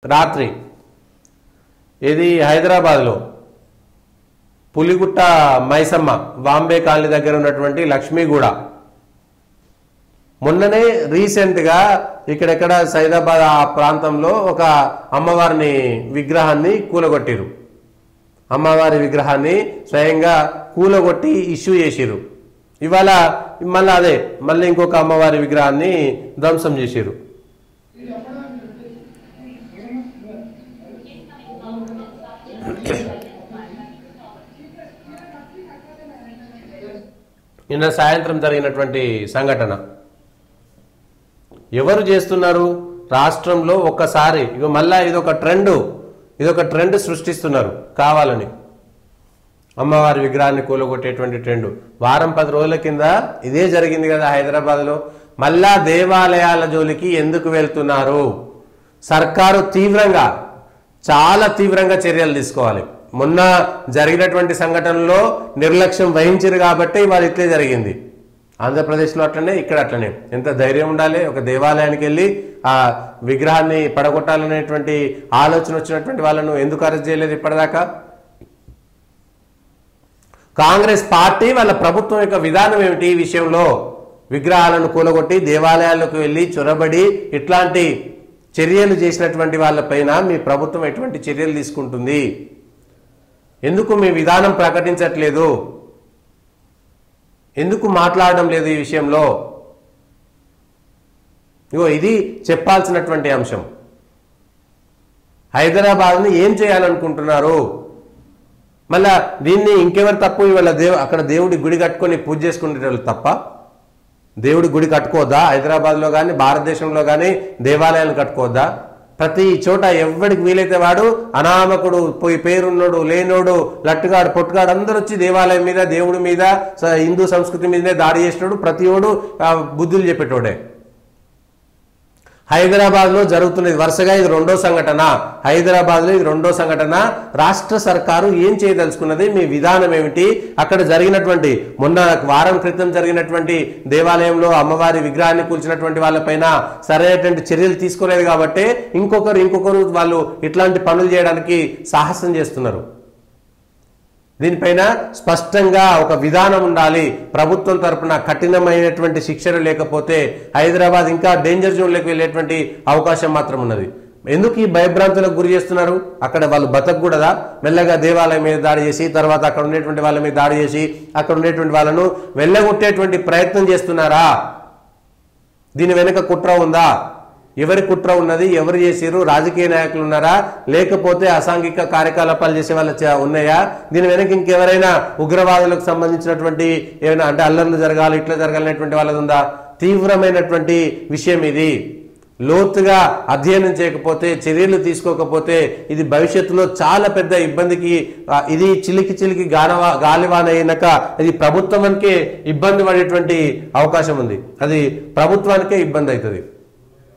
రాత్రి ఇది హైదరాబాద్లో పులిగుట్ట మైసమ్మ బాంబే కాలనీ దగ్గర ఉన్నటువంటి లక్ష్మీగూడ మొన్ననే రీసెంట్గా ఇక్కడెక్కడ సైదాబాద్ ఆ ప్రాంతంలో ఒక అమ్మవారిని విగ్రహాన్ని కూలగొట్టిరు. అమ్మవారి విగ్రహాన్ని స్వయంగా కూలగొట్టి ఇష్యూ చేసిరు. ఇవాళ మళ్ళీ ఇంకొక అమ్మవారి విగ్రహాన్ని ధ్వంసం చేసిరు. నిన్న సాయంత్రం జరిగినటువంటి సంఘటన ఎవరు చేస్తున్నారు? రాష్ట్రంలో ఒక్కసారి మళ్ళా ఇదొక ట్రెండ్ సృష్టిస్తున్నారు కావాలని. అమ్మవారి విగ్రహాన్ని కూలగొట్టేటువంటి ట్రెండ్ వారం 10 రోజుల కింద ఇదే జరిగింది కదా హైదరాబాద్లో. మళ్ళా దేవాలయాల జోలికి ఎందుకు వెళ్తున్నారు? సర్కారు చాలా తీవ్రంగా చర్యలు తీసుకోవాలి. మొన్న జరిగినటువంటి సంఘటనలో నిర్లక్ష్యం వహించారు కాబట్టి ఇవాళ ఇట్లే జరిగింది. ఆంధ్రప్రదేశ్లో అట్లనే, ఇక్కడ అట్లనే. ఎంత ధైర్యం ఉండాలి ఒక దేవాలయానికి వెళ్ళి ఆ విగ్రహాన్ని పడగొట్టాలనేటువంటి ఆలోచన వచ్చినటువంటి వాళ్ళను ఎందుకు అరెస్ట్ చేయలేదు ఇప్పటిదాకా? కాంగ్రెస్ పార్టీ వాళ్ళ ప్రభుత్వం యొక్క విధానం ఏమిటి ఈ విషయంలో? విగ్రహాలను కూలగొట్టి దేవాలయాలకు వెళ్ళి చొరబడి ఇట్లాంటి చర్యలు చేసినటువంటి వాళ్ళపైన మీ ప్రభుత్వం ఎటువంటి చర్యలు తీసుకుంటుంది? ఎందుకు మీ విధానం ప్రకటించట్లేదు? ఎందుకు మాట్లాడడం లేదు ఈ విషయంలో? ఇది చెప్పాల్సినటువంటి అంశం. హైదరాబాద్ని ఏం చేయాలనుకుంటున్నారు? మళ్ళా దీన్ని ఇంకెవరు తప్పు? ఇవాళ అక్కడ దేవుడి గుడి కట్టుకొని పూజ చేసుకునేటోళ్ళు తప్ప? దేవుడి గుడి కట్టుకోవద్దా? హైదరాబాద్లో కానీ భారతదేశంలో కానీ దేవాలయాలు కట్టుకోవద్దా? ప్రతి చోట ఎవడికి వీలైతే వాడు అనామకుడు, పేరున్నోడు, లేనోడు, లట్టుగాడు, పొట్టుగాడు అందరూ వచ్చి దేవాలయం మీద, దేవుడి మీద, హిందూ సంస్కృతి మీదనే దాడి చేసినోడు ప్రతివాడు బుద్ధులు చెప్పేటోడే. హైదరాబాద్లో జరుగుతున్నది వరుసగా ఇది రెండో సంఘటన. హైదరాబాద్లో ఇది రెండో సంఘటన. రాష్ట్ర సర్కారు ఏం చేయదలుచుకున్నది? మీ విధానం ఏమిటి? అక్కడ జరిగినటువంటి మొన్న వారం క్రితం జరిగినటువంటి దేవాలయంలో అమ్మవారి విగ్రహాన్ని కూల్చినటువంటి వాళ్ళపైన సరైనటువంటి చర్యలు తీసుకోలేదు కాబట్టి ఇంకొకరు వాళ్ళు ఇట్లాంటి పనులు చేయడానికి సాహసం చేస్తున్నారు. దీనిపైన స్పష్టంగా ఒక విధానం ఉండాలి. ప్రభుత్వం తరపున కఠినమైనటువంటి శిక్షలు లేకపోతే హైదరాబాద్ ఇంకా డేంజర్ జోన్లోకి వెళ్ళేటువంటి అవకాశం మాత్రం ఉన్నది. ఎందుకు ఈ భయభ్రాంతులకు గురి చేస్తున్నారు? అక్కడ వాళ్ళు బతకూడదా? మెల్లగా దేవాలయం మీద దాడి చేసి తర్వాత అక్కడ ఉండేటువంటి వాళ్ళ మీద దాడి చేసి అక్కడ ఉండేటువంటి వాళ్ళను వెళ్ళగొట్టేటువంటి ప్రయత్నం చేస్తున్నారా? దీని వెనుక కుట్ర ఉందా? ఎవరి కుట్ర ఉన్నది? ఎవరు చేసిరు? రాజకీయ నాయకులు ఉన్నారా? లేకపోతే అసాంఘిక కార్యకలాపాలు చేసే వాళ్ళు ఉన్నాయా? దీని వెనక ఇంకెవరైనా ఉగ్రవాదులకు సంబంధించినటువంటి ఏమైనా అంటే అల్లర్లు జరగాలి, ఇట్లా జరగాలనేటువంటి వాళ్ళది ఉందా? తీవ్రమైనటువంటి విషయం ఇది. లోతుగా అధ్యయనం చేయకపోతే, చర్యలు తీసుకోకపోతే ఇది భవిష్యత్తులో చాలా పెద్ద ఇబ్బందికి, ఇది చిలికి గాలివాన అయినాక ఇది ప్రభుత్వానికే ఇబ్బంది పడేటువంటి అవకాశం ఉంది. అది ప్రభుత్వానికే ఇబ్బంది అవుతుంది.